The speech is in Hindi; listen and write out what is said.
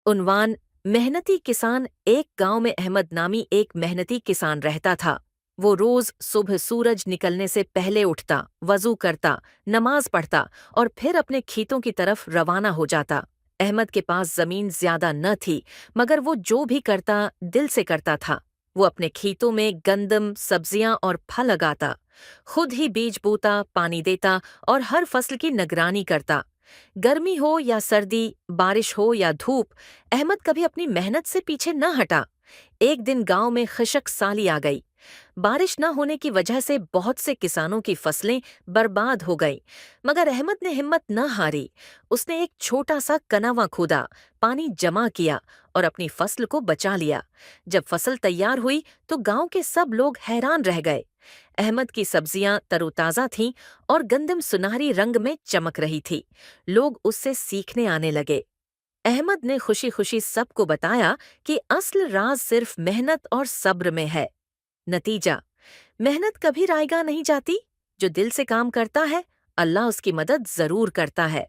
उन्वान: मेहनती किसान। एक गांव में अहमद नामी एक मेहनती किसान रहता था। वो रोज सुबह सूरज निकलने से पहले उठता, वजू करता, नमाज पढ़ता और फिर अपने खेतों की तरफ रवाना हो जाता। अहमद के पास जमीन ज्यादा न थी, मगर वो जो भी करता दिल से करता था। वो अपने खेतों में गंदम, सब्जियां और फल लगाता, खुद ही बीज बोता, पानी देता और हर फसल की निगरानी करता। गर्मी हो या सर्दी, बारिश हो या धूप, अहमद कभी अपनी मेहनत से पीछे न हटा। एक दिन गांव में खशक साली आ गई। बारिश न होने की वजह से बहुत से किसानों की फसलें बर्बाद हो गईं, मगर अहमद ने हिम्मत न हारी। उसने एक छोटा सा कनावा खोदा, पानी जमा किया और अपनी फसल को बचा लिया। जब फसल तैयार हुई तो गांव के सब लोग हैरान रह गए। अहमद की सब्जियां तरोताजा थीं और गंदम सुनहरी रंग में चमक रही थी। लोग उससे सीखने आने लगे। अहमद ने खुशी खुशी सबको बताया कि असल राज सिर्फ मेहनत और सब्र में है। नतीजा: मेहनत कभी रायगा नहीं जाती। जो दिल से काम करता है, अल्लाह उसकी मदद जरूर करता है।